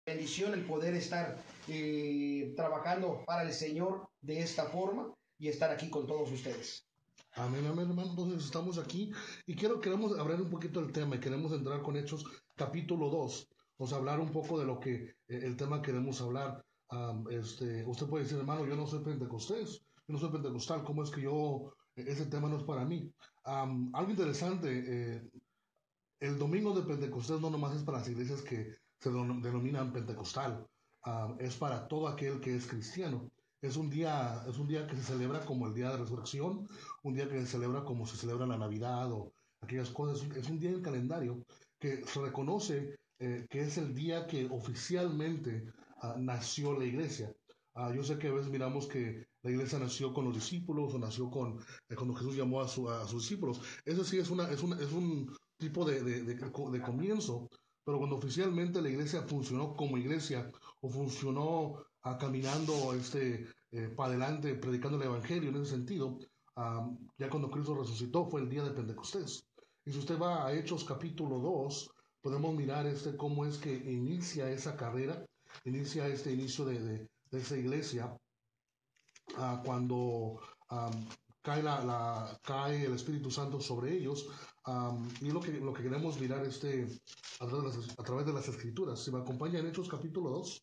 bendición el poder estar trabajando para el Señor de esta forma y estar aquí con todos ustedes. Amén, amén, hermano. Entonces estamos aquí y queremos hablar un poquito del tema y queremos entrar con Hechos capítulo 2. O sea, hablar un poco de lo que el tema queremos hablar. Usted puede decir, hermano, yo no soy pentecostés, yo no soy pentecostal, ¿cómo es que ese tema no es para mí? Algo interesante, el domingo de Pentecostés no nomás es para las iglesias que se denominan pentecostal, es para todo aquel que es cristiano. Es un día que se celebra como el día de resurrección, un día que se celebra como se celebra la Navidad o aquellas cosas. Es un día en el calendario que se reconoce que es el día que oficialmente nació la iglesia. Yo sé que a veces miramos que la iglesia nació con los discípulos o nació cuando Jesús llamó a sus discípulos. Eso sí es un tipo de comienzo, pero cuando oficialmente la iglesia funcionó como iglesia o funcionó caminando para adelante, predicando el evangelio en ese sentido, ya cuando Cristo resucitó fue el día de Pentecostés. Y si usted va a Hechos capítulo 2, podemos mirar cómo es que inicia esa carrera, inicia este inicio de esa iglesia, cuando cae el Espíritu Santo sobre ellos, y lo que queremos mirar a través de las Escrituras. Si me acompaña en Hechos capítulo 2.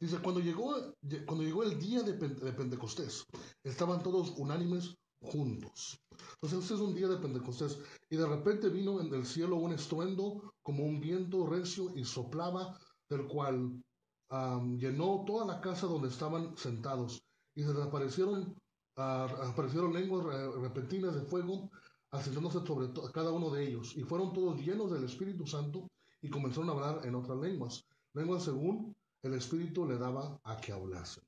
Dice, cuando llegó el día de Pentecostés, estaban todos unánimes juntos. Entonces, este es un día de Pentecostés. Y de repente vino del cielo un estruendo como un viento recio y soplaba, del cual llenó toda la casa donde estaban sentados. Y se les aparecieron lenguas repentinas de fuego, asentándose sobre cada uno de ellos. Y fueron todos llenos del Espíritu Santo y comenzaron a hablar en otras lenguas según el Espíritu le daba a que hablasen.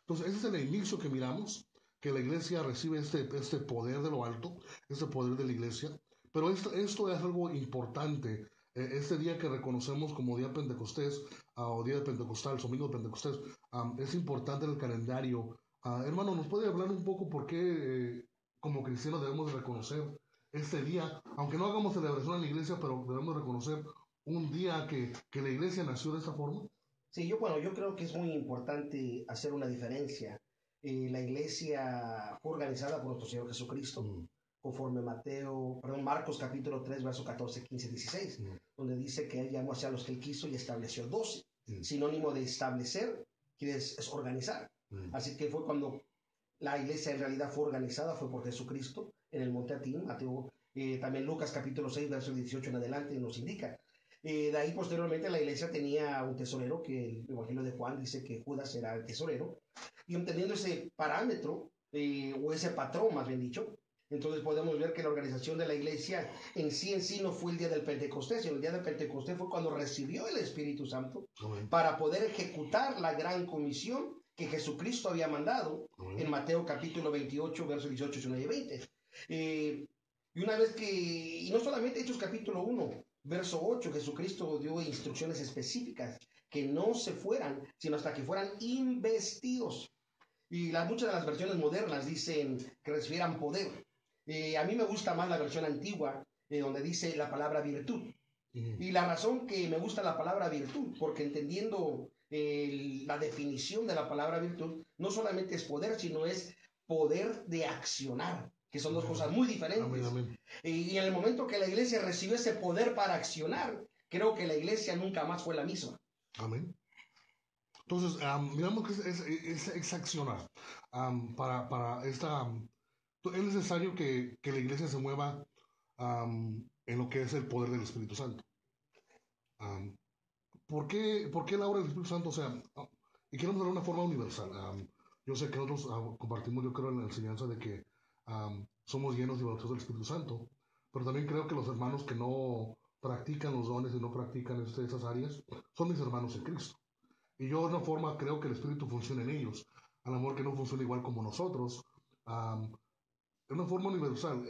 Entonces, ese es el inicio que miramos, que la iglesia recibe este poder de lo alto, este poder de la iglesia. Pero esto es algo importante. Este día que reconocemos como día Pentecostés, o día de Pentecostal, domingo de Pentecostés, es importante en el calendario. Hermano, ¿nos puede hablar un poco por qué como cristianos debemos reconocer este día? Aunque no hagamos celebración en la iglesia, pero debemos reconocer un día que la iglesia nació de esta forma. Sí, yo creo que es muy importante hacer una diferencia. La iglesia fue organizada por nuestro Señor Jesucristo, conforme Marcos capítulo 3, verso 14, 15, 16, donde dice que Él llamó hacia los que Él quiso y estableció 12. Sinónimo de establecer, es organizar. Así que fue cuando la iglesia en realidad fue organizada, fue por Jesucristo en el monte Atín. También Lucas capítulo 6, verso 18 en adelante nos indica. De ahí posteriormente la iglesia tenía un tesorero, que el Evangelio de Juan dice que Judas era el tesorero, y entendiendo ese parámetro, o ese patrón más bien dicho, entonces podemos ver que la organización de la iglesia en sí no fue el día del Pentecostés, sino el día del Pentecostés fue cuando recibió el Espíritu Santo para poder ejecutar la gran comisión que Jesucristo había mandado en Mateo capítulo 28, versos 18, 19 y 20. Y no solamente Hechos capítulo 1, verso 8, Jesucristo dio instrucciones específicas que no se fueran, sino hasta que fueran investidos. Y muchas de las versiones modernas dicen que recibieran poder. A mí me gusta más la versión antigua, donde dice la palabra virtud. Y la razón que me gusta la palabra virtud, porque entendiendo la definición de la palabra virtud, no solamente es poder, sino es poder de accionar, que son dos cosas muy diferentes. Amén, amén. Y en el momento que la iglesia recibió ese poder para accionar, creo que la iglesia nunca más fue la misma. Amén. Entonces, miramos que es accionar. Es necesario que la iglesia se mueva en lo que es el poder del Espíritu Santo. Am, ¿por qué la obra del Espíritu Santo? O sea, y queremos dar una forma universal. Yo sé que nosotros compartimos, yo creo, en la enseñanza de que somos llenos y bautizados del Espíritu Santo, pero también creo que los hermanos que no practican los dones y no practican esas áreas son mis hermanos en Cristo. Y yo de una forma creo que el Espíritu funciona en ellos, a lo mejor que no funciona igual como nosotros, de una forma universal.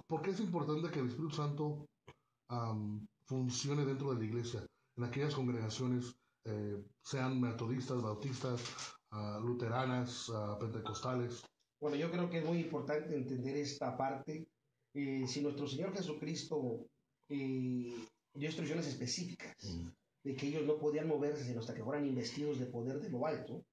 ¿Por qué es importante que el Espíritu Santo funcione dentro de la iglesia, en aquellas congregaciones, sean metodistas, bautistas, luteranas, pentecostales? Bueno, yo creo que es muy importante entender esta parte, Si nuestro Señor Jesucristo dio instrucciones específicas de que ellos no podían moverse sino hasta que fueran investidos de poder de lo alto,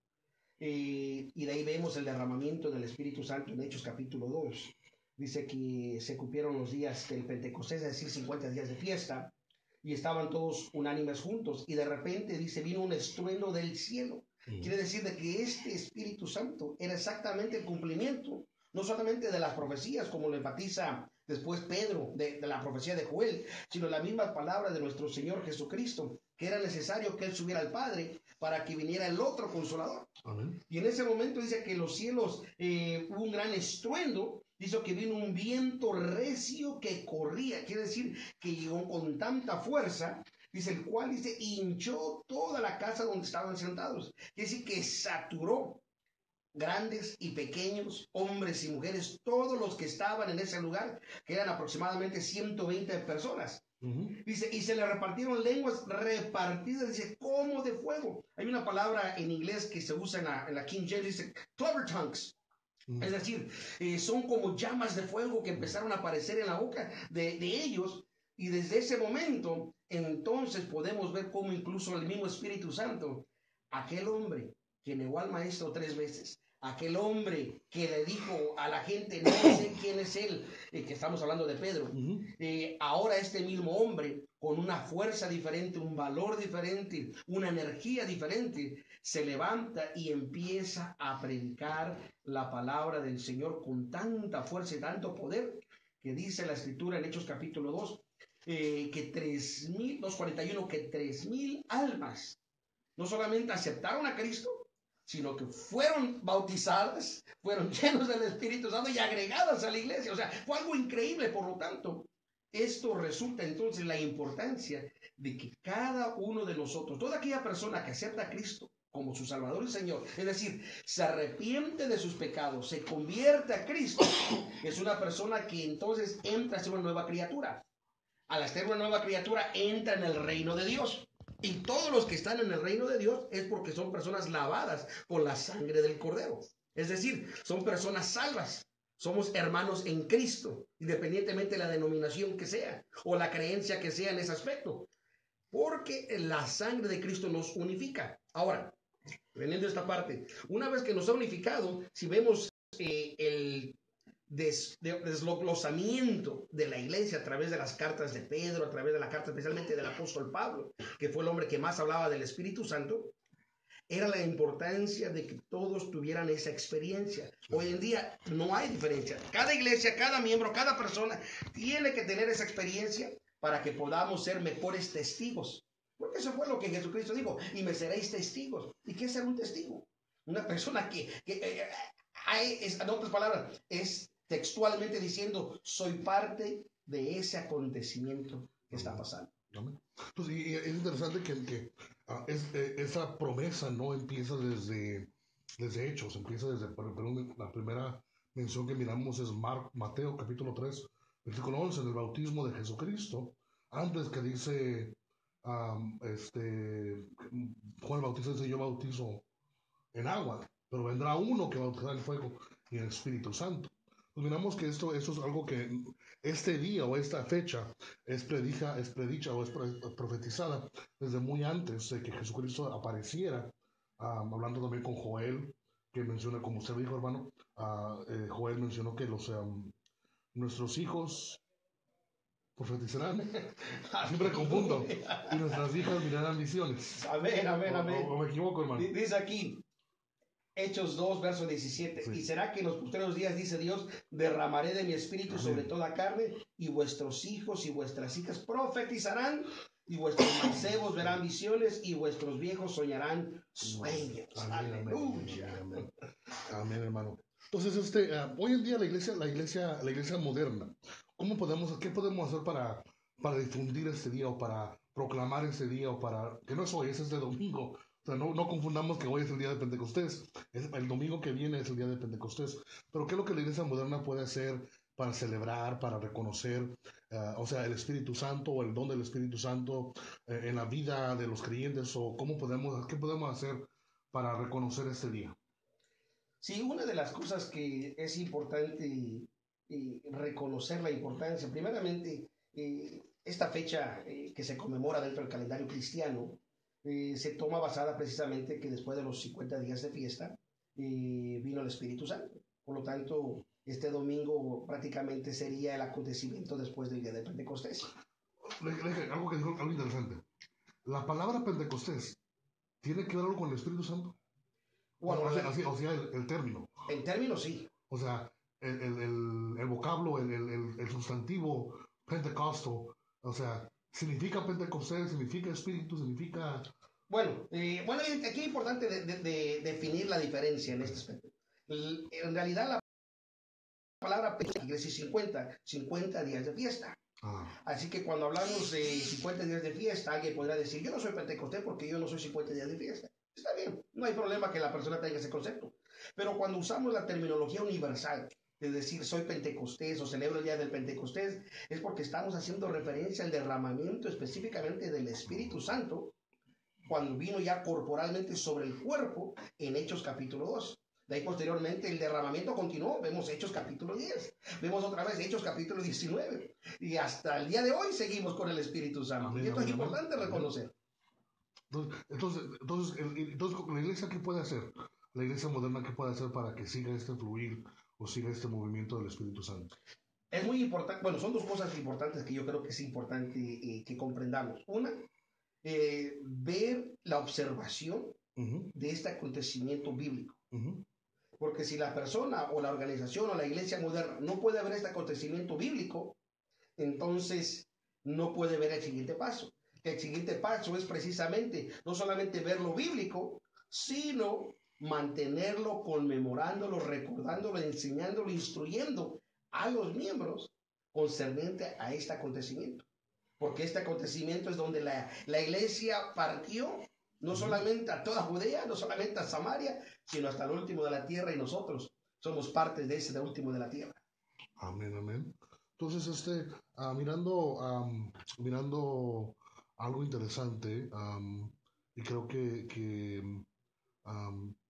y de ahí vemos el derramamiento del Espíritu Santo en Hechos capítulo 2. Dice que se cumplieron los días del Pentecostés, es decir, 50 días de fiesta, y estaban todos unánimes juntos, y de repente dice, vino un estruendo del cielo. Quiere decir de que este Espíritu Santo era exactamente el cumplimiento, no solamente de las profecías, como lo enfatiza después Pedro, de la profecía de Joel, sino la misma palabra de nuestro Señor Jesucristo, que era necesario que Él subiera al Padre para que viniera el otro Consolador. Amén. Y en ese momento dice que en los cielos hubo un gran estruendo, dice que vino un viento recio que corría, quiere decir que llegó con tanta fuerza, dice el cual dice hinchó toda la casa donde estaban sentados, quiere decir que saturó grandes y pequeños, hombres y mujeres, todos los que estaban en ese lugar, que eran aproximadamente 120 personas. Dice, y se le repartieron lenguas repartidas, dice, como de fuego. Hay una palabra en inglés que se usa en la King James, dice, clover tongues. Es decir, son como llamas de fuego que empezaron a aparecer en la boca de ellos, y desde ese momento, entonces podemos ver cómo incluso el mismo Espíritu Santo, aquel hombre que negó al maestro 3 veces, aquel hombre que le dijo a la gente, no sé quién es él, que estamos hablando de Pedro, ahora este mismo hombre, con una fuerza diferente, un valor diferente, una energía diferente, se levanta y empieza a predicar la palabra del Señor con tanta fuerza y tanto poder, que dice la Escritura en Hechos capítulo 2, que 2:41, que 3,000 almas no solamente aceptaron a Cristo, sino que fueron bautizadas, fueron llenos del Espíritu Santo y agregadas a la iglesia. O sea, fue algo increíble. Por lo tanto, esto resulta entonces la importancia de que cada uno de nosotros, toda aquella persona que acepta a Cristo como su Salvador y Señor, es decir, se arrepiente de sus pecados, se convierte a Cristo, es una persona que entonces entra a ser una nueva criatura. Al ser una nueva criatura, entra en el reino de Dios. Y todos los que están en el reino de Dios es porque son personas lavadas con la sangre del Cordero. Es decir, son personas salvas. Somos hermanos en Cristo, independientemente de la denominación que sea o la creencia que sea en ese aspecto. Porque la sangre de Cristo nos unifica. Ahora, veniendo a esta parte, una vez que nos ha unificado, si vemos el desglosamiento de la iglesia a través de las cartas de Pedro, a través de la carta especialmente del apóstol Pablo, que fue el hombre que más hablaba del Espíritu Santo, era la importancia de que todos tuvieran esa experiencia. Hoy en día no hay diferencia. Cada iglesia, cada miembro, cada persona tiene que tener esa experiencia para que podamos ser mejores testigos. Porque eso fue lo que Jesucristo dijo, y me seréis testigos. ¿Y qué es ser un testigo? Una persona en otras palabras, es textualmente diciendo, soy parte de ese acontecimiento que está pasando. Pues, y es interesante que esa promesa no empieza desde Hechos, empieza desde la primera mención que miramos es Mateo capítulo 3, versículo 11, del bautismo de Jesucristo, antes que dice, Juan el Bautista dice, yo bautizo en agua, pero vendrá uno que bautizará en fuego y en el Espíritu Santo. Pues miramos que esto es algo que este día o esta fecha es predicha o es profetizada desde muy antes de que Jesucristo apareciera, hablando también con Joel, que menciona, como usted dijo, hermano, Joel mencionó que nuestros hijos profetizarán, siempre confundo, y nuestras hijas mirarán visiones. Amén, amén, amén. ¿O me equivoco, hermano? Dice aquí, Hechos 2, verso 17. Sí. Y será que en los posteriores días, dice Dios, derramaré de mi espíritu sobre toda carne, y vuestros hijos y vuestras hijas profetizarán, y vuestros mancebos verán visiones, y vuestros viejos soñarán sueños. Amén, Aleluya. amén, amén, hermano. Entonces, hoy en día la iglesia moderna, ¿qué podemos hacer para difundir este día o para proclamar este día o para, que no es hoy, ese es de domingo? O sea, no confundamos que hoy es el día de Pentecostés, el domingo que viene es el día de Pentecostés. Pero ¿qué es lo que la iglesia moderna puede hacer para celebrar, para reconocer, o sea, el Espíritu Santo o el don del Espíritu Santo en la vida de los creyentes? ¿O qué podemos hacer para reconocer este día? Sí, una de las cosas que es importante reconocer la importancia. Primeramente, esta fecha que se conmemora dentro del calendario cristiano se toma basada precisamente que después de los 50 días de fiesta vino el Espíritu Santo. Por lo tanto, este domingo prácticamente sería el acontecimiento después del día de Pentecostés. Algo que dijo, algo interesante. La palabra Pentecostés tiene que ver algo con el Espíritu Santo. Bueno, o sea, el término. En términos sí. O sea, el vocablo, el sustantivo Pentecostal, o sea, significa Pentecostés, significa Espíritu, significa... Bueno, aquí es importante definir la diferencia en este aspecto. En realidad la palabra quiere decir 50 días de fiesta. Así que cuando hablamos de 50 días de fiesta, alguien podrá decir, yo no soy pentecostés porque yo no soy 50 días de fiesta. Está bien, no hay problema que la persona tenga ese concepto. Pero cuando usamos la terminología universal, de decir soy pentecostés o celebro el día del Pentecostés, es porque estamos haciendo referencia al derramamiento específicamente del Espíritu Santo cuando vino ya corporalmente sobre el cuerpo en Hechos capítulo 2. De ahí posteriormente el derramamiento continuó, vemos Hechos capítulo 10, vemos otra vez Hechos capítulo 19, y hasta el día de hoy seguimos con el Espíritu Santo. Amén, y esto es importante reconocer. Entonces, la iglesia, ¿qué puede hacer? La iglesia moderna, ¿qué puede hacer para que siga este fluir o siga este movimiento del Espíritu Santo? Es muy importante, bueno, son dos cosas importantes que yo creo que es importante que comprendamos. Una, ver la observación de este acontecimiento bíblico. Porque si la persona o la organización o la iglesia moderna no puede ver este acontecimiento bíblico, entonces no puede ver el siguiente paso. El siguiente paso es precisamente no solamente ver lo bíblico, sino mantenerlo, conmemorándolo, recordándolo, enseñándolo, instruyendo a los miembros concerniente a este acontecimiento. Porque este acontecimiento es donde la iglesia partió no solamente a toda Judea, no solamente a Samaria, sino hasta el último de la tierra, y nosotros somos parte de ese último de la tierra. Amén, amén. Entonces, mirando algo interesante, y creo que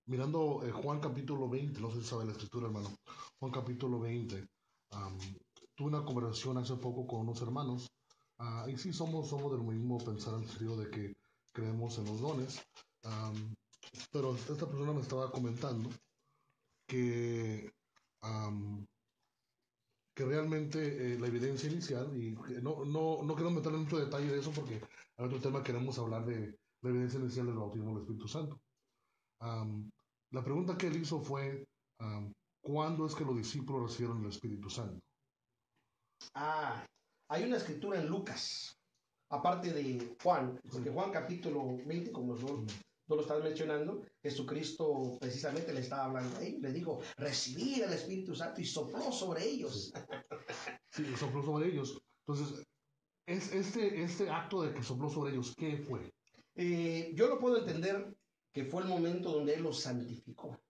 mirando Juan capítulo 20, no sé si sabe la escritura, hermano, Juan capítulo 20, tuve una conversación hace poco con unos hermanos, y sí somos del mismo pensar en el sentido de que creemos en los dones, pero esta persona me estaba comentando que, que realmente la evidencia inicial, y no quiero meterle mucho detalle de eso porque hay otro tema, queremos hablar de la evidencia inicial del bautismo del Espíritu Santo. La pregunta que él hizo fue, ¿cuándo es que los discípulos recibieron el Espíritu Santo? Hay una escritura en Lucas, aparte de Juan, porque Juan capítulo 20, como tú lo estás mencionando, Jesucristo precisamente le estaba hablando a ellos, le dijo, recibir el Espíritu Santo, y sopló sobre ellos. Sí, sopló sobre ellos. Entonces, este acto de que sopló sobre ellos, ¿qué fue? Yo lo puedo entender que fue el momento donde Él los santificó.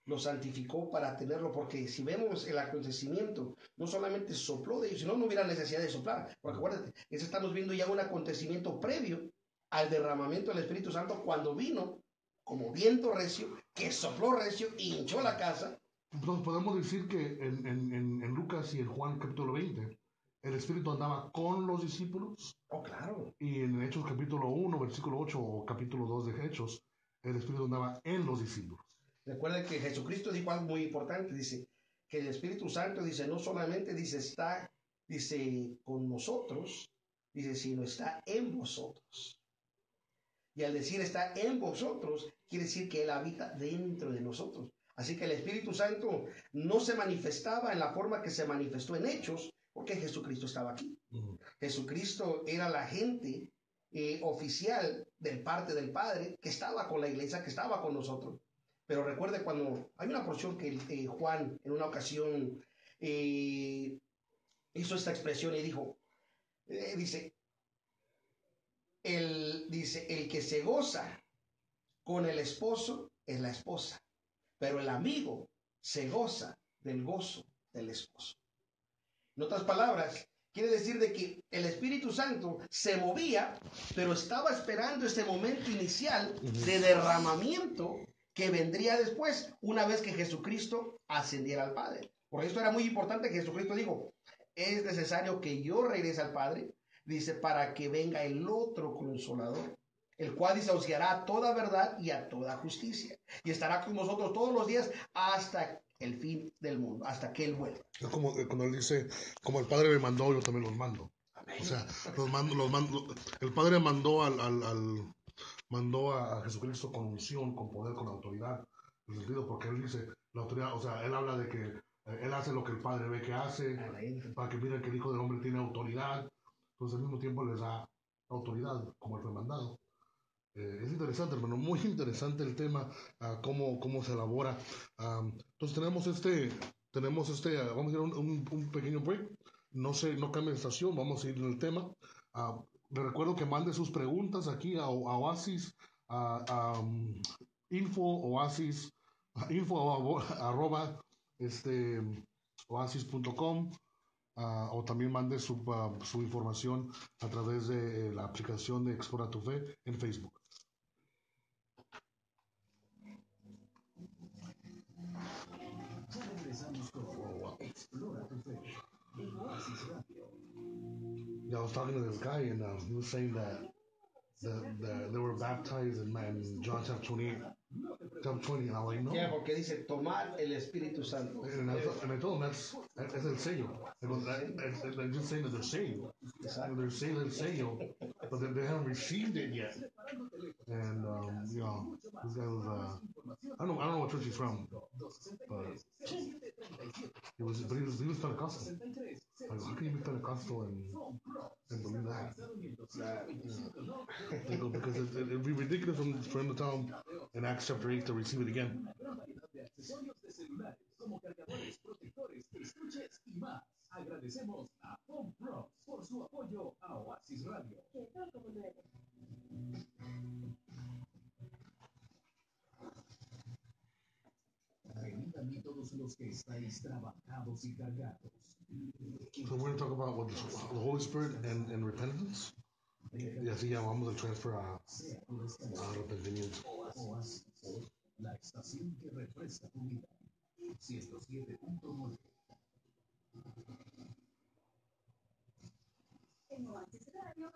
Los santificó para tenerlo, porque si vemos el acontecimiento, no solamente sopló de ellos, sino no hubiera necesidad de soplar, porque acuérdate, estamos viendo ya un acontecimiento previo al derramamiento del Espíritu Santo, cuando vino como viento recio, que sopló recio y hinchó la casa. Entonces podemos decir que en Lucas y en Juan capítulo 20, el Espíritu andaba con los discípulos. Oh, claro. Y en Hechos capítulo 1, versículo 8 o capítulo 2 de Hechos, el Espíritu andaba en los discípulos. Recuerden que Jesucristo dijo algo muy importante, dice que el Espíritu Santo, dice, no solamente dice está, dice con nosotros, dice, sino está en vosotros. Y al decir está en vosotros, quiere decir que Él habita dentro de nosotros. Así que el Espíritu Santo no se manifestaba en la forma que se manifestó en Hechos, porque Jesucristo estaba aquí. Jesucristo era la agente oficial del parte del Padre, que estaba con la iglesia, que estaba con nosotros. Pero recuerde, cuando hay una porción que Juan en una ocasión hizo esta expresión y dijo, dice, el que se goza con el esposo es la esposa, pero el amigo se goza del gozo del esposo. En otras palabras, quiere decir de que el Espíritu Santo se movía, pero estaba esperando ese momento inicial de derramamiento que vendría después, una vez que Jesucristo ascendiera al Padre. Por esto era muy importante que Jesucristo dijo, es necesario que yo regrese al Padre, dice, para que venga el otro consolador, el cual dice, os guiará a toda verdad y a toda justicia, y estará con nosotros todos los días hasta el fin del mundo, hasta que Él vuelva. Es como cuando él dice, como el Padre me mandó, yo también los mando. O sea, el Padre mandó a Jesucristo con unción, con poder, con autoridad, en el sentido porque él dice, la autoridad, o sea, él habla de que él hace lo que el Padre ve que hace, para que miren que el Hijo del Hombre tiene autoridad, entonces al mismo tiempo les da autoridad, como él fue mandado. Es interesante, hermano, muy interesante el tema, cómo se elabora. Entonces vamos a ir a un pequeño break. No cambie de estación, vamos a ir en el tema. Le recuerdo que mande sus preguntas aquí a Oasis, info Oasis, arroba, oasis.com. O también mande su información a través de la aplicación de Explora tu Fe en Facebook. Yeah, I was talking to this guy, and he was saying that they were baptized in John chapter 28, chapter 20, and I was like, no. Yeah, porque dice, tomar el Espíritu Santo. And I told him that's el sello. They're just saying that they're saved. They're saying they're saved, but they haven't received it yet. And, this guy was, I don't know what church he's from, but he was Pentecostal. Like, how can you be Pentecostal and believe that? Because it'd be ridiculous for him to tell him in Acts chapter 8 to receive it again. Agradecemos a Home Pro por su apoyo a Oasis Radio. Venid a mí todos los que estáis trabajados y cargados. So we're going to talk about what the Holy Spirit and repentance. Y así ya vamos a transfer a arrepentimiento. Oasis, la estación que refresca tu vida. 107.9. En Oasis Radio,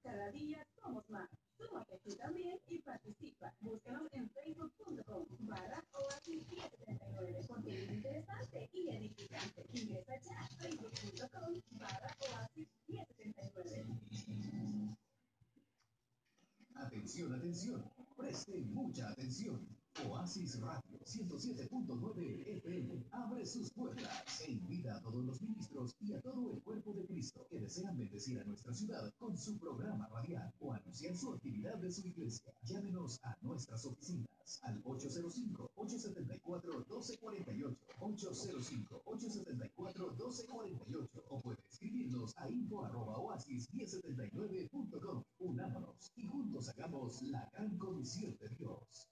cada día somos más. Súmate tú también y participa. Búscanos en facebook.com/Oasis 1079. Contenido interesante y edificante. Ingresa ya a facebook.com/Oasis 1079. Atención, atención. Presten mucha atención. Oasis Radio 107.9 FM abre sus puertas e invita a todos los ministros y a todo el cuerpo de Cristo que desean bendecir a nuestra ciudad con su programa radial o anunciar su actividad de su iglesia. Llámenos a nuestras oficinas al 805-874-1248, 805-874-1248 o puede escribirnos a info@oasis1079.com. Unámonos y juntos hagamos la gran comisión de Dios.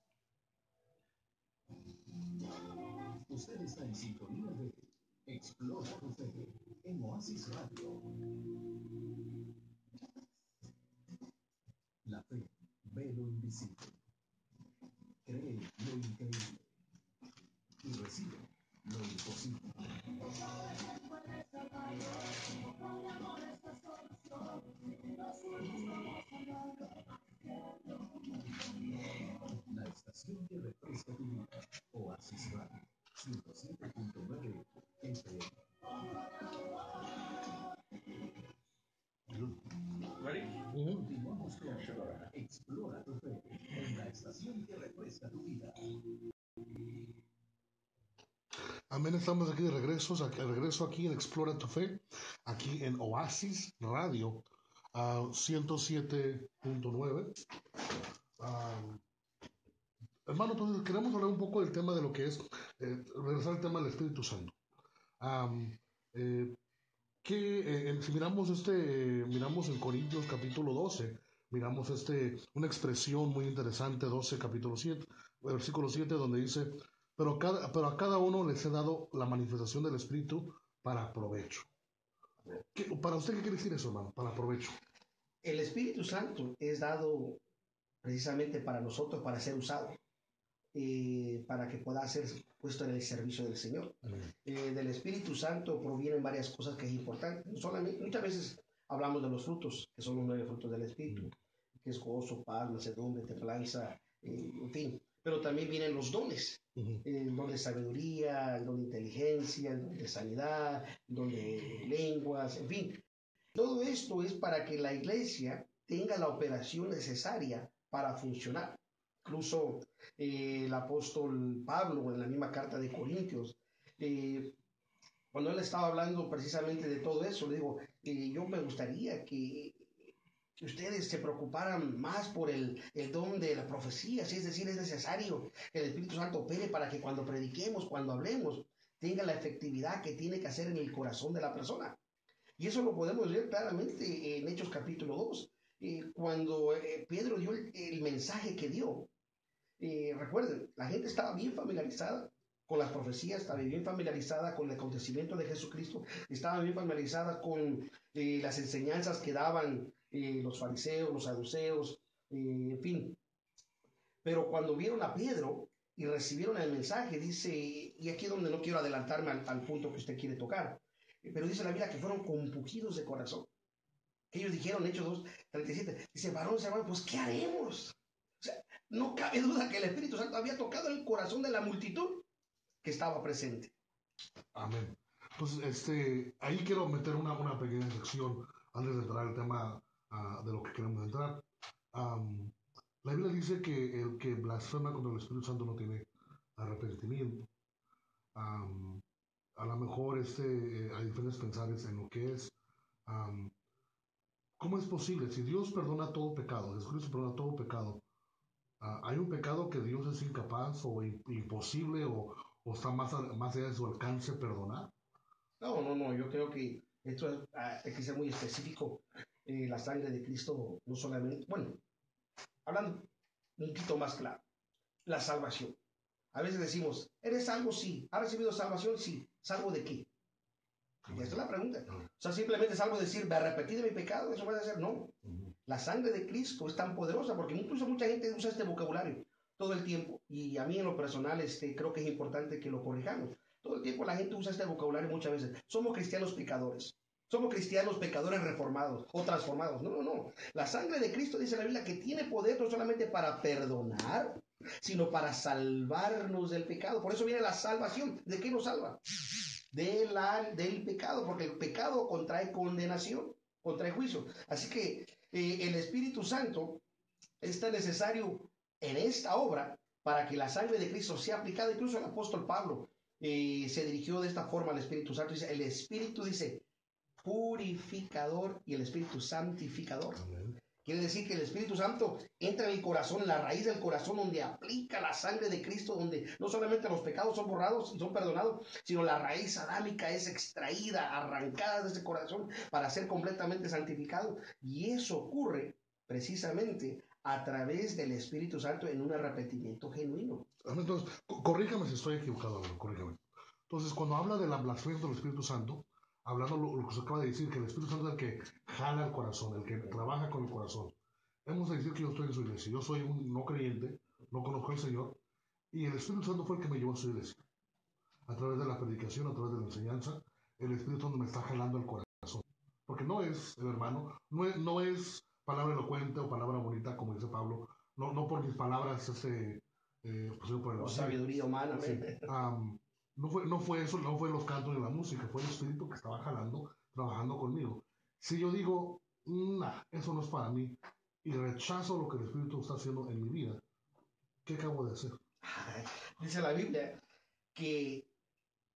Usted está en sintonía de Explora tu Fe en Oasis Radio. La fe ve lo invisible, cree lo increíble y recibe lo imposible. La estación que refresca tu vida. Oasis Radio 107.9 FM. Ready? Continuamos con Explora tu Fe en la estación que refresca tu vida. Amén, estamos aquí de regreso aquí en Explora tu Fe, aquí en Oasis Radio 107.9. Hermano, entonces queremos hablar un poco del tema de lo que es, regresar al tema del Espíritu Santo. Si miramos miramos en Corintios capítulo 12, miramos una expresión muy interesante, 12 capítulo 7, versículo 7, donde dice, pero a cada uno les he dado la manifestación del Espíritu para provecho. ¿Para usted qué quiere decir eso, hermano? Para provecho. El Espíritu Santo es dado precisamente para nosotros, para ser usado. para que pueda ser puesto en el servicio del Señor. Del Espíritu Santo provienen varias cosas que es importante. No solamente, muchas veces hablamos de los frutos, que son los 9 frutos del Espíritu, que es gozo, paz, mansedumbre, templanza, en fin. Pero también vienen los dones, el don de sabiduría, el don de inteligencia, el don de sanidad, el don de lenguas, en fin. Todo esto es para que la iglesia tenga la operación necesaria para funcionar. Incluso el apóstol Pablo en la misma carta de Corintios, cuando él estaba hablando precisamente de todo eso, le digo, yo me gustaría que ustedes se preocuparan más por el don de la profecía, es decir, es necesario que el Espíritu Santo opere para que cuando prediquemos, cuando hablemos, tenga la efectividad que tiene que hacer en el corazón de la persona. Y eso lo podemos ver claramente en Hechos capítulo 2, cuando Pedro dio el mensaje que dio. Recuerden, la gente estaba bien familiarizada con las profecías, estaba bien familiarizada con el acontecimiento de Jesucristo, estaba bien familiarizada con las enseñanzas que daban los fariseos, los saduceos, en fin. Pero cuando vieron a Pedro y recibieron el mensaje, dice, y aquí es donde no quiero adelantarme al punto que usted quiere tocar, pero dice la Biblia que fueron compungidos de corazón. Que ellos dijeron, Hechos 2:37, dice, varones hermanos, pues ¿qué haremos? O sea, no cabe duda que el Espíritu Santo había tocado el corazón de la multitud que estaba presente. Amén. Entonces, ahí quiero meter una pequeña sección antes de entrar al tema de lo que queremos entrar. La Biblia dice que el que blasfema contra el Espíritu Santo no tiene arrepentimiento. A lo mejor hay diferentes pensares en lo que es. ¿Cómo es posible? Si Dios perdona todo pecado, Jesucristo perdona todo pecado, ¿hay un pecado que Dios es incapaz o imposible o está más allá de su alcance perdonar? No, yo creo que esto hay que ser muy específico. La sangre de Cristo no solamente, bueno, hablando un poquito más claro, la salvación. A veces decimos, ¿eres salvo? Sí. ¿Has recibido salvación? Sí. ¿Salvo de qué? Y esta es la pregunta. O sea, simplemente es algo decir, me arrepentí de mi pecado, eso puede ser, no. La sangre de Cristo es tan poderosa porque incluso mucha gente usa este vocabulario todo el tiempo. Y a mí en lo personal creo que es importante que lo corrijamos. Todo el tiempo la gente usa este vocabulario muchas veces. Somos cristianos pecadores. Somos cristianos pecadores reformados o transformados. No. La sangre de Cristo dice la Biblia que tiene poder no solamente para perdonar, sino para salvarnos del pecado. Por eso viene la salvación. ¿De qué nos salva? Del pecado, porque el pecado contrae condenación, contrae juicio. Así que el Espíritu Santo es tan necesario en esta obra para que la sangre de Cristo sea aplicada. Incluso el apóstol Pablo se dirigió de esta forma al Espíritu Santo. Dice, el Espíritu dice purificador y el Espíritu santificador. Amén. Quiere decir que el Espíritu Santo entra en el corazón, en la raíz del corazón, donde aplica la sangre de Cristo, donde no solamente los pecados son borrados y son perdonados, sino la raíz adámica es extraída, arrancada de ese corazón para ser completamente santificado. Y eso ocurre precisamente a través del Espíritu Santo en un arrepentimiento genuino. Entonces, corríjame si estoy equivocado, corríjame. Entonces, cuando habla de la blasfemia del Espíritu Santo, hablando lo que se acaba de decir, que el Espíritu Santo es el que jala el corazón, el que trabaja con el corazón. Hemos de decir que yo estoy en su iglesia, yo soy un no creyente, no conozco al Señor, y el Espíritu Santo fue el que me llevó a su iglesia. A través de la predicación, a través de la enseñanza, el Espíritu Santo me está jalando el corazón. Porque no es, el hermano, no es palabra elocuente o palabra bonita, como dice Pablo, no por mis palabras, pues, por el sabiduría humana. Sí. No fue eso, no fue los cantos ni la música, fue el Espíritu que estaba jalando, trabajando conmigo. Si yo digo, nah, eso no es para mí, y rechazo lo que el Espíritu está haciendo en mi vida, ¿qué acabo de hacer? Dice la Biblia que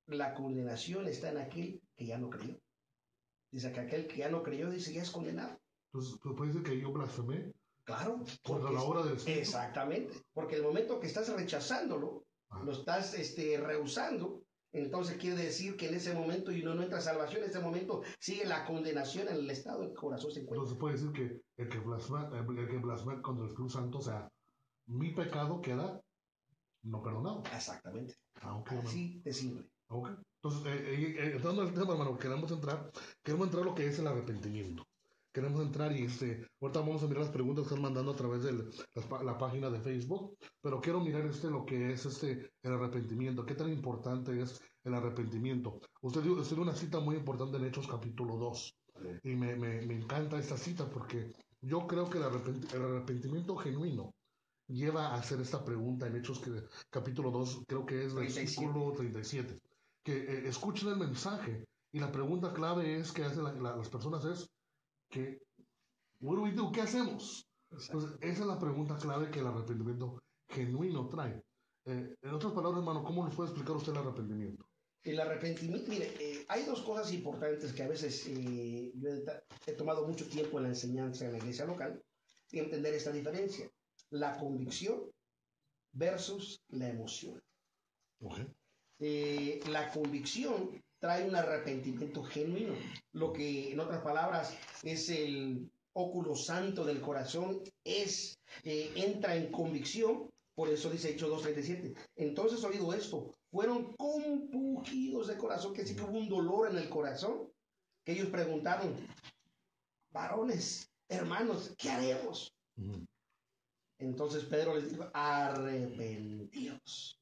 la condenación está en aquel que ya no creyó. Dice que aquel que ya no creyó, dice, ya es condenado. Entonces, ¿puede decir que yo blasfemé? Claro. Contra la obra del Espíritu. Exactamente. Porque el momento que estás rechazándolo, lo estás rehusando, entonces quiere decir que en ese momento y no entra salvación, en ese momento sigue la condenación en el estado del corazón se encuentra. Entonces puede decir que el que blasfema contra el Espíritu Santo, o sea, mi pecado queda no perdonado. Exactamente. Okay, así de simple. Okay. Entonces, entrando al tema, hermano, queremos entrar a lo que es el arrepentimiento. queremos entrar y ahorita vamos a mirar las preguntas que están mandando a través de la página de Facebook, pero quiero mirar lo que es el arrepentimiento, qué tan importante es el arrepentimiento. Usted dio una cita muy importante en Hechos capítulo 2 y me encanta esta cita porque yo creo que el arrepentimiento genuino lleva a hacer esta pregunta en Hechos capítulo 2, creo que es 37. versículo 37, que escuchen el mensaje y la pregunta clave es que hacen las personas es que, what do we do? ¿Qué hacemos? Entonces, esa es la pregunta clave que el arrepentimiento genuino trae. En otras palabras, hermano, ¿cómo nos puede explicar usted el arrepentimiento? El arrepentimiento, mire, hay dos cosas importantes que a veces yo he tomado mucho tiempo en la enseñanza en la iglesia local y entender esta diferencia. La convicción versus la emoción. Okay. La convicción trae un arrepentimiento genuino, lo que en otras palabras es el óculo santo del corazón, entra en convicción, por eso dice Hechos 2:37. Entonces, oído esto, fueron compungidos de corazón, que sí que hubo un dolor en el corazón, que ellos preguntaron, varones, hermanos, ¿qué haremos? Entonces Pedro les dijo, arrepentíos.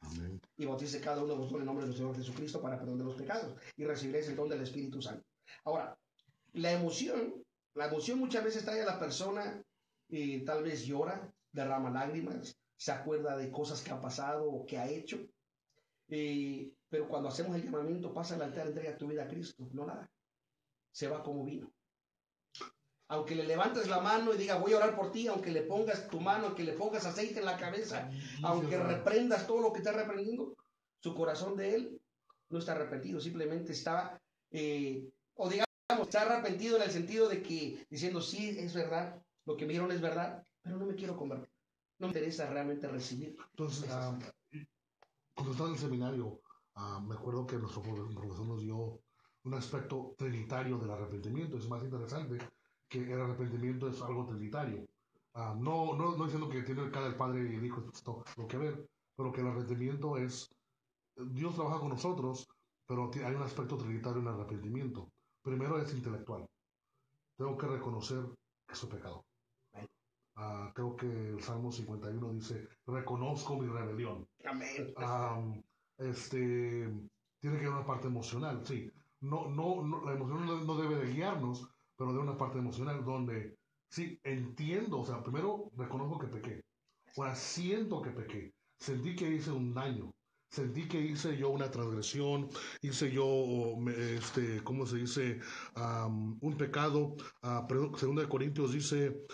Amén. Y bautice cada uno de vosotros en el nombre del Señor Jesucristo para perdón de los pecados y recibiréis el don del Espíritu Santo. Ahora, la emoción muchas veces trae a la persona y tal vez llora, derrama lágrimas, se acuerda de cosas que ha pasado o que ha hecho, pero cuando hacemos el llamamiento, pasa al altar, entrega tu vida a Cristo, no nada, se va como vino. Aunque le levantes la mano y diga voy a orar por ti, aunque le pongas tu mano, aunque le pongas aceite en la cabeza, aunque reprendas todo lo que está reprendiendo, su corazón de él no está arrepentido, simplemente está, o digamos, está arrepentido en el sentido de que diciendo sí, es verdad, lo que me dieron es verdad, pero no me quiero convertir, no me interesa realmente recibir. Entonces, cuando estaba en el seminario, me acuerdo que nuestro profesor nos dio un aspecto trinitario del arrepentimiento. Es más interesante que el arrepentimiento es algo trinitario. No diciendo que tiene cara el Padre y el Hijo esto lo que ver, pero que el arrepentimiento es, Dios trabaja con nosotros, pero hay un aspecto trinitario en el arrepentimiento. Primero es intelectual. Tengo que reconocer que soy pecado. Creo que el Salmo 51 dice, reconozco mi rebelión. Amén. Tiene que haber una parte emocional, sí. La emoción no debe de guiarnos, pero de una parte emocional donde, sí, entiendo, o sea, primero reconozco que pequé. Ahora siento que pequé. Sentí que hice un daño. Sentí que hice yo una transgresión, hice yo, ¿cómo se dice? Un pecado. Segunda de Corintios dice,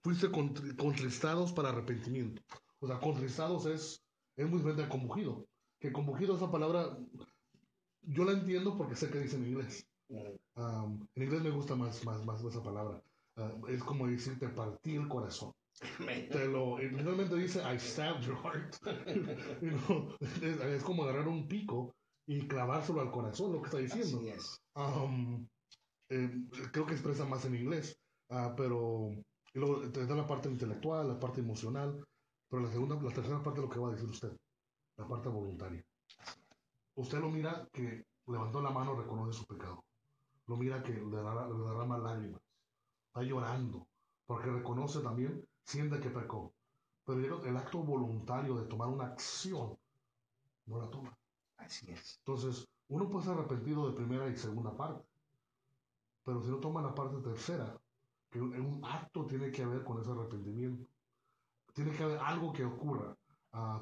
fuiste contristados para arrepentimiento. O sea, contristados es muy diferente a compungido. Que compungido, esa palabra, yo la entiendo porque sé que dice en inglés. En inglés me gusta más esa palabra. Es como decir, te partí el corazón. Literalmente dice, I stabbed your heart. Es como agarrar un pico y clavárselo al corazón, lo que está diciendo. Así es. Creo que expresa más en inglés, pero y luego te da la parte intelectual, la parte emocional, pero la tercera parte es lo que va a decir usted, la parte voluntaria. Usted lo mira que levantó la mano, reconoce su pecado. Lo mira que le derrama lágrimas, está llorando, porque reconoce también, siente que pecó. Pero el acto voluntario de tomar una acción, no la toma. Así es. Entonces, uno puede ser arrepentido de primera y segunda parte, pero si no toma la parte tercera, que un acto tiene que ver con ese arrepentimiento. Tiene que haber algo que ocurra.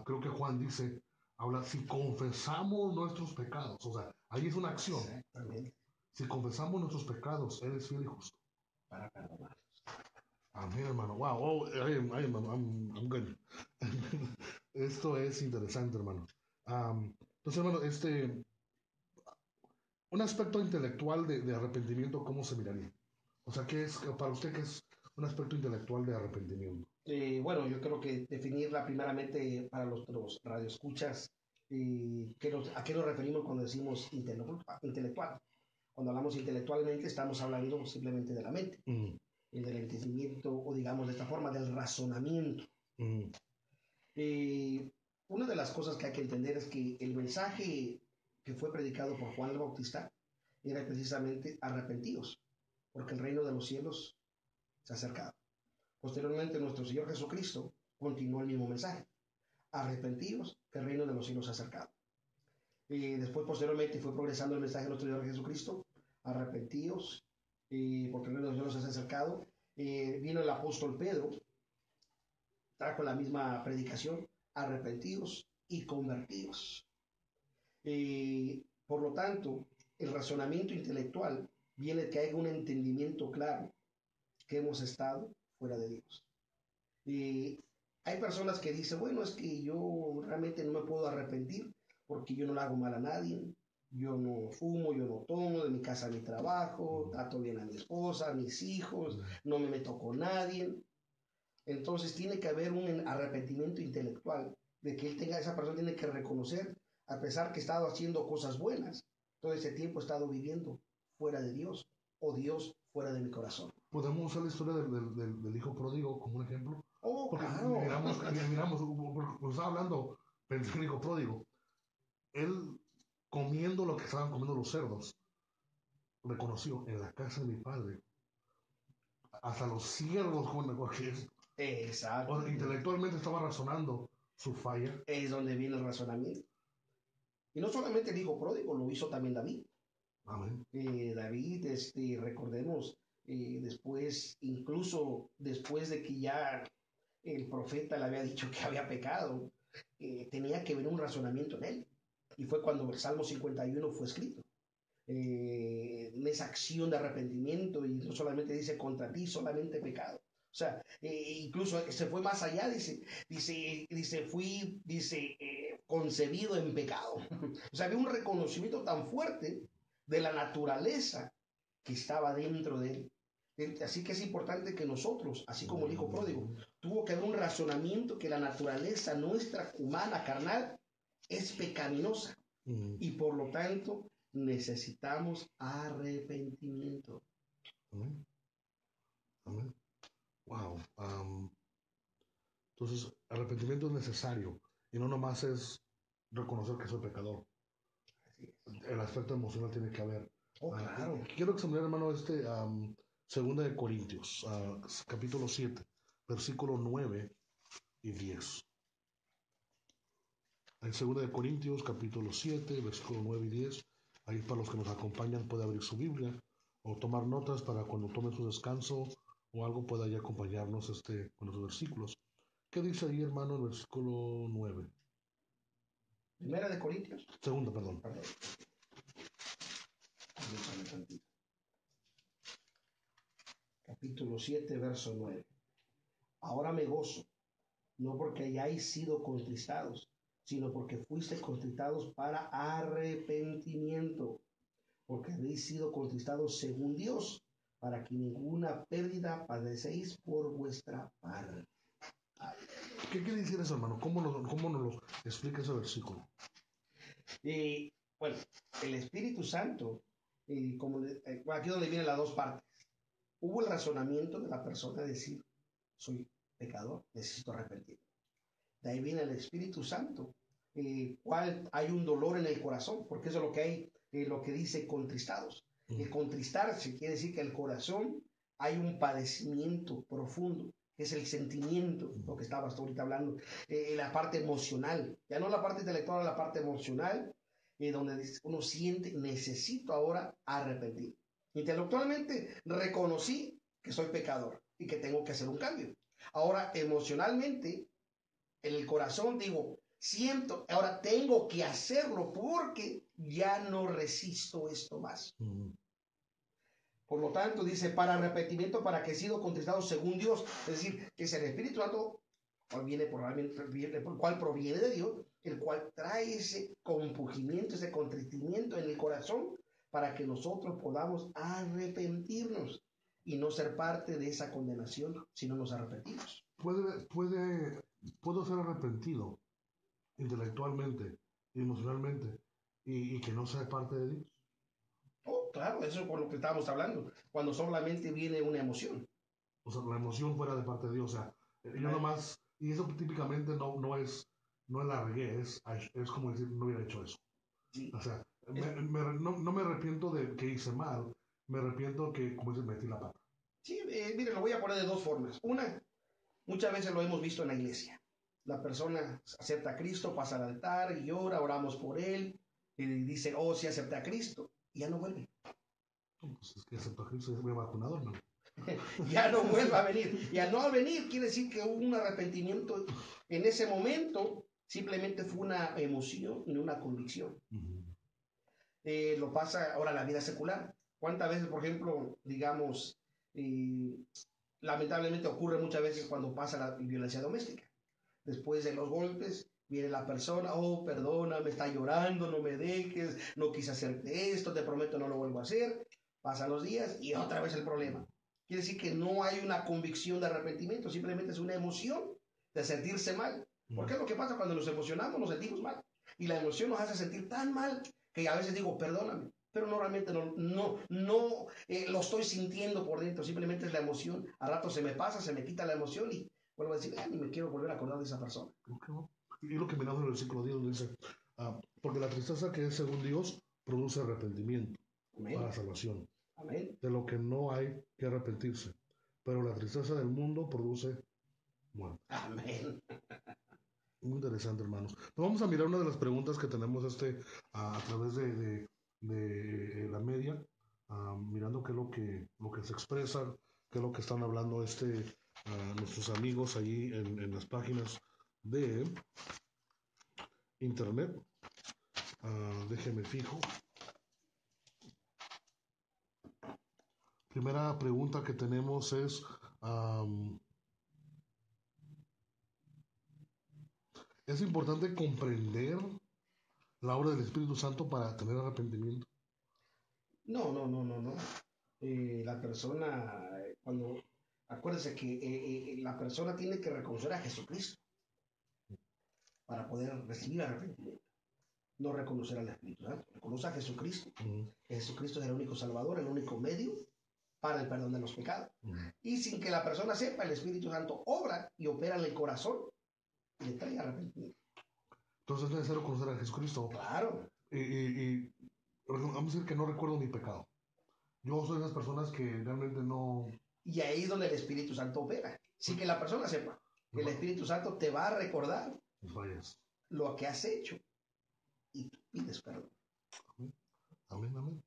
Creo que Juan dice, habla, si confesamos nuestros pecados, o sea, ahí es una acción. Exactamente. Si confesamos nuestros pecados, Él es fiel y justo. Para perdonar. Amén, hermano. Wow, I'm good. Esto es interesante, hermano. Entonces, hermano, un aspecto intelectual de arrepentimiento, ¿cómo se miraría? O sea, ¿qué es para usted qué es un aspecto intelectual de arrepentimiento? Bueno, yo creo que definirla primeramente para los radioescuchas, ¿a qué nos referimos cuando decimos intelectual? Cuando hablamos intelectualmente estamos hablando simplemente de la mente, del entendimiento o digamos de esta forma, del razonamiento. Una de las cosas que hay que entender es que el mensaje que fue predicado por Juan el Bautista era precisamente arrepentidos. porque el reino de los cielos se ha acercado. Posteriormente, nuestro Señor Jesucristo continuó el mismo mensaje. Arrepentíos, que el reino de los cielos se ha acercado. Y después, posteriormente, fue progresando el mensaje de nuestro Señor Jesucristo. Arrepentíos, porque el reino de los cielos se ha acercado. Vino el apóstol Pedro, trajo la misma predicación. Arrepentíos y convertíos. Por lo tanto, el razonamiento intelectual viene de que haya un entendimiento claro que hemos estado fuera de Dios. Hay personas que dicen, bueno, es que yo realmente no me puedo arrepentir porque yo no le hago mal a nadie, yo no fumo, yo no tomo, de mi casa a mi trabajo, trato bien a mi esposa, a mis hijos, no me meto con nadie. Entonces tiene que haber un arrepentimiento intelectual de que esa persona tiene que reconocer, a pesar que he estado haciendo cosas buenas, todo ese tiempo he estado viviendo fuera de Dios o Dios fuera de mi corazón. Podemos usar la historia del hijo pródigo como un ejemplo. Oh, porque claro. miramos, porque estaba hablando, pensé en el hijo pródigo. Él, comiendo lo que estaban comiendo los cerdos, reconoció en la casa de mi padre, hasta los ciervos comen porque es. Exacto. O sea, intelectualmente estaba razonando su falla. Es donde viene el razonamiento. Y no solamente el hijo pródigo, lo hizo también David. Amén. David, recordemos, incluso después de que ya el profeta le había dicho que había pecado, tenía que ver un razonamiento en él. Y fue cuando el Salmo 51 fue escrito. En esa acción de arrepentimiento, y no solamente dice contra ti, solamente pecado. O sea, incluso se fue más allá, fui concebido en pecado. O sea, había un reconocimiento tan fuerte de la naturaleza que estaba dentro de él. Así que es importante que nosotros, así como el hijo pródigo, tuvo que haber un razonamiento que la naturaleza nuestra, humana, carnal, es pecaminosa. Y por lo tanto, necesitamos arrepentimiento. Amén. Amén. Wow. Entonces, arrepentimiento es necesario y no nomás es reconocer que soy pecador. El aspecto emocional tiene que haber. Oh, claro. Quiero examinar, hermano, Segunda de Corintios, capítulo 7, versículo 9 y 10. En Segunda de Corintios, capítulo 7, versículo 9 y 10. Ahí para los que nos acompañan puede abrir su Biblia o tomar notas para cuando tomen su descanso o algo pueda ya acompañarnos con los versículos. ¿Qué dice ahí, hermano, el versículo 9? Primera de Corintios. Segunda, perdón. Capítulo 7, verso 9. Ahora me gozo, no porque hayáis sido contristados, sino porque fuisteis contristados para arrepentimiento, porque habéis sido contristados según Dios, para que ninguna pérdida padecéis por vuestra parte. ¿Qué quiere decir eso, hermano? ¿Cómo nos lo explica ese versículo? Bueno, el Espíritu Santo, aquí es donde vienen las dos partes. Hubo el razonamiento de la persona de decir, soy pecador, necesito arrepentirme. De ahí viene el Espíritu Santo, hay un dolor en el corazón, porque eso es lo que hay, lo que dice contristados. El contristarse quiere decir que el corazón hay un padecimiento profundo, que es el sentimiento, lo que estabas ahorita hablando, la parte emocional, ya no la parte intelectual, la parte emocional, donde uno siente, necesito ahora arrepentir. Intelectualmente reconocí que soy pecador y que tengo que hacer un cambio. Ahora emocionalmente, en el corazón digo, siento, ahora tengo que hacerlo porque ya no resisto esto más. Por lo tanto, dice, para arrepentimiento, para que he sido contristado según Dios. Es decir, que es el Espíritu Santo, el cual proviene de Dios, el cual trae ese compugimiento, ese contristimiento en el corazón, para que nosotros podamos arrepentirnos y no ser parte de esa condenación si no nos arrepentimos. Puedo ser arrepentido intelectualmente, emocionalmente, y que no sea parte de Dios. Oh, claro, eso es por lo que estábamos hablando, cuando solamente viene una emoción. O sea, la emoción fuera de parte de Dios, o sea, yo nomás, y eso típicamente no es la regué, es como decir, no hubiera hecho eso. Sí. O sea, no me arrepiento de que hice mal, me arrepiento que, como dices, metí la pata. Sí, mire, lo voy a poner de dos formas. Una, muchas veces lo hemos visto en la iglesia. La persona acepta a Cristo, pasa al altar y llora, oramos por él, y dice, oh, sí acepta a Cristo, y ya no vuelve. Pues es que acepto a Cristo, ya me he vacunado, hermano. Ya no vuelve a venir. Y al no venir quiere decir que hubo un arrepentimiento. En ese momento simplemente fue una emoción y no una convicción. Lo pasa ahora en la vida secular. ¿Cuántas veces, por ejemplo, digamos, lamentablemente ocurre muchas veces cuando pasa la violencia doméstica? Después de los golpes, viene la persona, oh, perdona, me está llorando, no me dejes, no quise hacerte esto, te prometo no lo vuelvo a hacer. Pasan los días y otra vez el problema. Quiere decir que no hay una convicción de arrepentimiento, simplemente es una emoción de sentirse mal. Porque es lo que pasa cuando nos emocionamos, nos sentimos mal. Y la emoción nos hace sentir tan mal que a veces digo, perdóname, pero no realmente no lo estoy sintiendo por dentro, simplemente es la emoción. A rato se me pasa, se me quita la emoción y vuelvo a decir, ni me quiero volver a acordar de esa persona. Y lo que miramos en el versículo 10 donde dice, porque la tristeza que es según Dios produce arrepentimiento para salvación. Amén. De lo que no hay que arrepentirse. Pero la tristeza del mundo produce muerte. Amén. Muy interesante, hermanos. Pues vamos a mirar una de las preguntas que tenemos a través de la media, mirando qué es lo que se expresa, qué es lo que están hablando nuestros amigos allí en las páginas de internet. Déjeme fijo. Primera pregunta que tenemos es, ¿es importante comprender la obra del Espíritu Santo para tener arrepentimiento? No. La persona, acuérdese que la persona tiene que reconocer a Jesucristo para poder recibir arrepentimiento. No reconocer al Espíritu Santo, reconoce a Jesucristo. Jesucristo es el único Salvador, el único medio para el perdón de los pecados. Y sin que la persona sepa, el Espíritu Santo obra y opera en el corazón y le trae arrepentimiento. Entonces es necesario conocer a Jesucristo. Claro. Y vamos a decir que no recuerdo mi pecado. Yo soy de esas personas que realmente no... Y ahí es donde el Espíritu Santo opera. Sin que la persona sepa, que el Espíritu Santo te va a recordar lo que has hecho y tú pides perdón. Amén.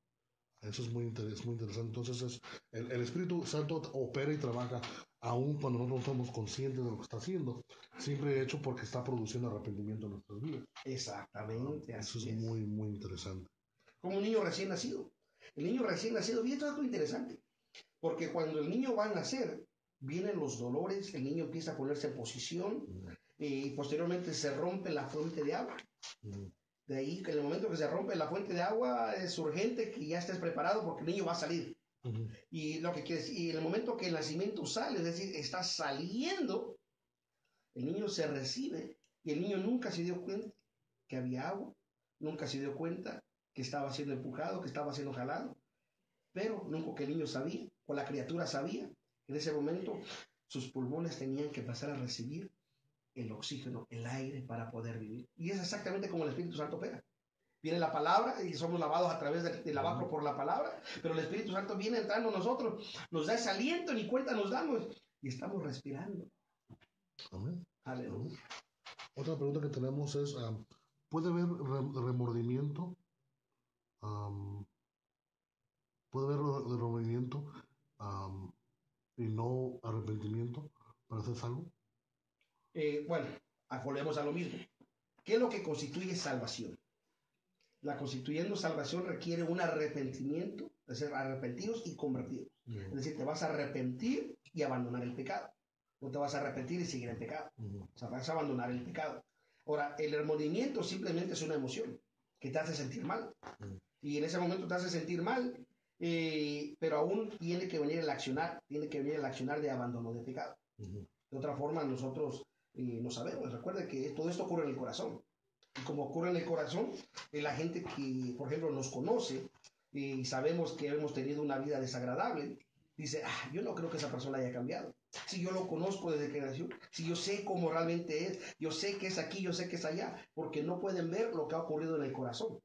Eso es muy interesante. Entonces, el Espíritu Santo opera y trabaja aun cuando nosotros no somos conscientes de lo que está haciendo, siempre hecho porque está produciendo arrepentimiento en nuestras vidas. Exactamente, Eso así es muy interesante. Como un niño recién nacido. El niño recién nacido, y esto es algo interesante, porque cuando el niño va a nacer, vienen los dolores, el niño empieza a ponerse en posición y posteriormente se rompe la fuente de agua. De ahí que en el momento que se rompe la fuente de agua es urgente que ya estés preparado porque el niño va a salir. Y lo que quiere decir, y en el momento que el nacimiento sale, es decir, está saliendo, el niño se recibe y el niño nunca se dio cuenta que había agua, nunca se dio cuenta que estaba siendo empujado, que estaba siendo jalado, pero lo único que el niño sabía, o la criatura sabía, en ese momento sus pulmones tenían que pasar a recibir el oxígeno, el aire para poder vivir. Y es exactamente como el Espíritu Santo opera. Viene la palabra y somos lavados a través del lavacro por la palabra, pero el Espíritu Santo viene entrando a nosotros, nos da ese aliento, ni cuenta nos damos y estamos respirando. Amén. Aleluya. Otra pregunta que tenemos es, ¿puede haber remordimiento? ¿Puede haber remordimiento y no arrepentimiento para hacer salvo? Bueno, volvemos a lo mismo. ¿Qué es lo que constituye salvación? La constituyendo salvación requiere un arrepentimiento, de ser arrepentidos y convertidos. Es decir, te vas a arrepentir y abandonar el pecado. No te vas a arrepentir y seguir en pecado. O sea, vas a abandonar el pecado. Ahora, el remordimiento simplemente es una emoción que te hace sentir mal. Y en ese momento te hace sentir mal, pero aún tiene que venir el accionar de abandono de pecado. De otra forma, nosotros no sabemos. Recuerde que todo esto ocurre en el corazón. Y como ocurre en el corazón, la gente que, por ejemplo, nos conoce y sabemos que hemos tenido una vida desagradable, dice, yo no creo que esa persona haya cambiado. Si yo lo conozco desde que nació, si yo sé cómo realmente es, yo sé que es aquí, yo sé que es allá, porque no pueden ver lo que ha ocurrido en el corazón.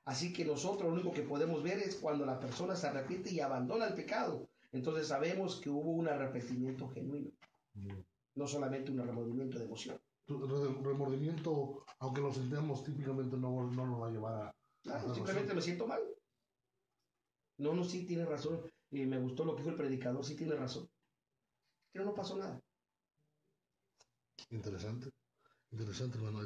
Así que nosotros lo único que podemos ver es cuando la persona se arrepiente y abandona el pecado. Entonces sabemos que hubo un arrepentimiento genuino, no solamente un remordimiento de emoción. Remordimiento, aunque lo sentamos, típicamente no nos va a llevar a Claro, simplemente me siento mal. No, sí tiene razón. Y me gustó lo que dijo el predicador, sí tiene razón. Pero no pasó nada. Interesante, hermano.